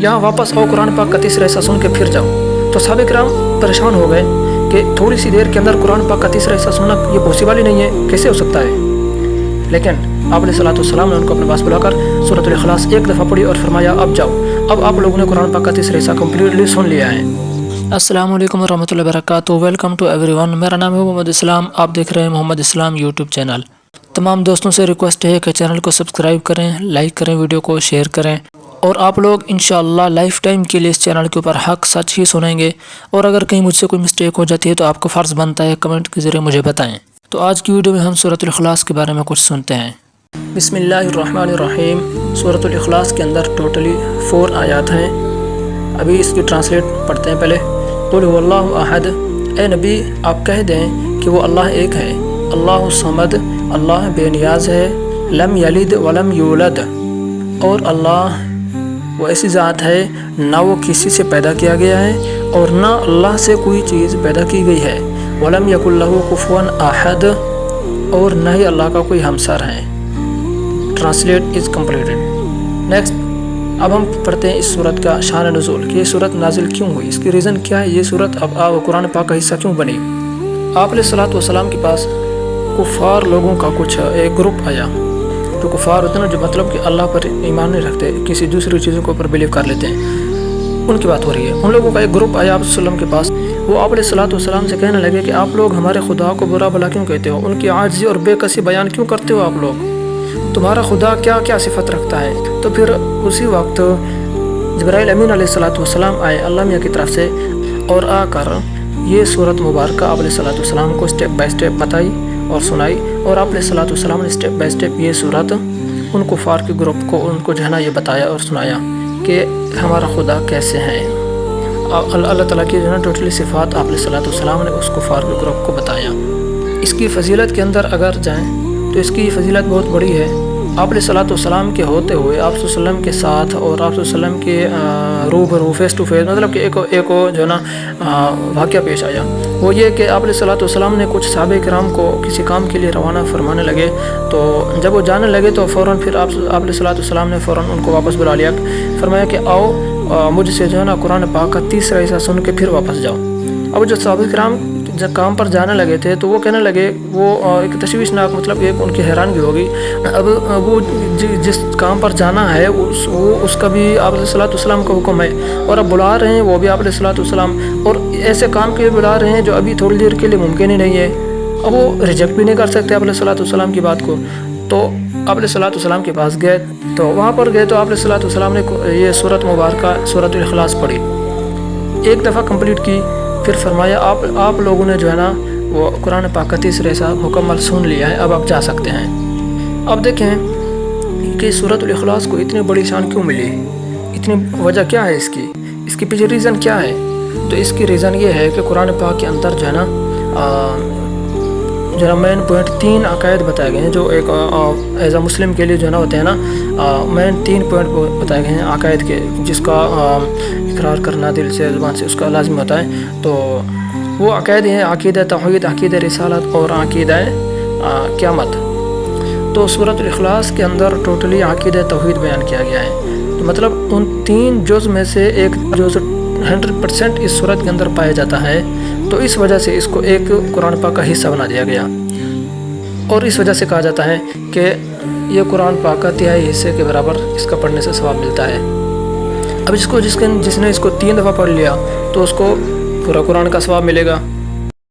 यहाँ वापस आओ, कुरान पाक का तीसरा हिस्सा सुन के फिर जाओ। तो सहाबा किराम परेशान हो गए कि थोड़ी सी देर के अंदर कुरान पाक का तीसरा हिस्सा सुनना ये पॉसिबल ही नहीं है, कैसे हो सकता है। लेकिन आप अलैहिस्सलाम ने उनको अपने पास बुलाकर सूरतुल इखलास एक दफ़ा पढ़ी और फरमाया अब जाओ, अब आप लोगों ने कुरान पाक का तीसरा हिस्सा कम्प्लीटली सुन लिया है। अस्सलामु अलैकुम रहमतुल्लाहि व बरकातहू। Welcome to everyone. मेरा नाम है मोहम्मद इस्लाम, आप देख रहे हैं मोहम्मद इस्लाम यूट्यूब चैनल। तमाम दोस्तों से रिक्वेस्ट है कि चैनल को सब्सक्राइब करें, लाइक करें, वीडियो को शेयर करें, और आप लोग इंशाअल्लाह लाइफ टाइम के लिए इस चैनल के ऊपर हक सच ही सुनेंगे। और अगर कहीं मुझसे कोई मिस्टेक हो जाती है तो आपको फ़र्ज़ बनता है कमेंट के ज़रिए मुझे बताएं। तो आज की वीडियो में हम सूरतुल इखलास के बारे में कुछ सुनते हैं। बिस्मिल्लाहिर्रहमानिर्रहीम। सूरतुल इखलास के अंदर टोटली 4 आयत हैं। अभी इसकी ट्रांसलेट पढ़ते हैं पहले। कुल हुवल्लाहु अहद, ए नबी आप कह दें कि वो अल्लाह एक है। अल्लाहु समद, अल्लाह बेनियाज है। लम यलिद वलम यूलद, और अल्लाह वो ऐसी ज़ात है ना वो किसी से पैदा किया गया है और ना अल्लाह से कोई चीज़ पैदा की गई है। वलम यकुल लहू कुफुवन अहद, और न ही अल्लाह का कोई हमसर है। Translate is completed. नेक्स्ट, अब हम पढ़ते हैं इस सूरत का शान नुज़ूल कि ये सूरत नाजिल क्यों हुई, इसकी रीज़न क्या है, ये सूरत अब कुरान पाक का हिस्सा क्यों बनी। आप अलैहिस्सलातु वस्सलाम के पास कुफ़ार लोगों का कुछ एक ग्रुप आया। तो कुफ़ार होते हैं ना, जो मतलब कि अल्लाह पर ईमान नहीं रखते, किसी दूसरी चीज़ों के ऊपर बिलीव कर लेते हैं, उनकी बात हो रही है। उन लोगों का एक ग्रुप आया आप वसल्लम के पास। वो आप अलैहिस्सलातु वस्सलाम से कहने लगे कि आप लोग हमारे खुदा को बुरा भला क्यों कहते हो, उनकी आजिज़ी और बेकसी बयान क्यों करते हो आप लोग, तुम्हारा खुदा क्या क्या सिफत रखता है। तो फिर उसी वक्त जिब्राइल अमीन अलैहिस्सलातु वस्सलाम आए अल्लाह मियाँ की तरफ से, और आकर ये सूरत मुबारक आप अलैहिस्सलातु वस्सलाम को स्टेप बाय स्टेप बताई और सुनाई। और आप अलैहिस्सलातु वस्सलाम ने स्टेप बाय स्टेप ये सूरत उन कुफ़ार के ग्रुप को उनको जो है ना ये बताया और सुनाया कि हमारा खुदा कैसे है। अल्लाह ताला की जो है ना टोटली सिफ़ात आप अलैहिस्सलातु वस्सलाम ने उस कुफ़ार के ग्रुप को बताया। इसकी फ़जीलत के अंदर अगर जाएँ तो इसकी फ़जीलत बहुत बड़ी है। आप अलैहिस्सलातु वस्सलाम के होते हुए आप वसल्लम के साथ और आप वसल्लम के रूबरू फेस टू फेस, मतलब कि एक जो है ना वाक़या पेश आया। वो ये कि आप अलैहिस्सलातु वस्सलाम ने कुछ सहाबा किराम को किसी काम के लिए रवाना फरमाने लगे। तो जब वो जाने लगे तो फ़ौरन फिर आप अलैहिस्सलातु वस्सलाम ने फ़ौरन उनको वापस बुला लिया, फरमाया कि आओ मुझसे जो है ना कुरान पाक का तीसरा हिस्सा सुन के फिर वापस जाओ। अब जो सहाबा किराम जब काम पर जाने लगे थे तो वो कहने लगे, वो एक तशवीशनाक मतलब एक उनकी हैरानगी होगी। अब वो जिस काम पर जाना है उसका भी आप अलैहिस्सलातु वस्सलाम का हुक्म है, और अब बुला रहे हैं वो भी आप अलैहिस्सलातु वस्सलाम, और ऐसे काम के लिए बुला रहे हैं जो अभी थोड़ी देर के लिए मुमकिन ही नहीं है। अब वो रिजेक्ट भी नहीं कर सकते आप अलैहिस्सलातु वस्सलाम की बात को। तो आप अलैहिस्सलातु वस्सलाम के पास गए, तो वहाँ पर गए तो आप अलैहिस्सलातु वस्सलाम ने ये सूरत मुबारक सूरतुल इखलास पढ़ी, एक दफ़ा कंप्लीट की। फिर फरमाया आप लोगों ने जो है ना वो कुरान पाक का तीसरा हिस्सा मुकम्मल सुन लिया है, अब आप जा सकते हैं। अब देखें कि सूरतुल इखलास को इतनी बड़ी शान क्यों मिली, इतनी वजह क्या है इसकी पीछे रीज़न क्या है। तो इसकी रीज़न ये है कि कुरान पाक के अंदर जो है ना मेन पॉइंट 3 अकायद बताए गए हैं, जो एक एज अ मुस्लिम के लिए जो है ना होते हैं ना, मेन 3 पॉइंट बताए गए हैं अकायद के, जिसका इकरार करना दिल से ज़ुबान से उसका लाजिम होता है। तो वो अकायद हैं अक़ीदा तौहीद, अक़ीदा रिसालत और अक़ीदा क़यामत। तो सूरतुल इखलास के अंदर टोटली अक़ीदा तौहीद बयान किया गया है। तो मतलब उन 3 जुज़ में से एक जुज़ 100% इस सूरत के अंदर पाया जाता है। तो इस वजह से इसको एक कुरान पाक का हिस्सा बना दिया गया, और इस वजह से कहा जाता है कि ये कुरान पाक का 3 हिस्से के बराबर इसका पढ़ने से सवाब मिलता है। अब जिसने इसको 3 दफ़ा पढ़ लिया तो उसको पूरा कुरान का सवाब मिलेगा।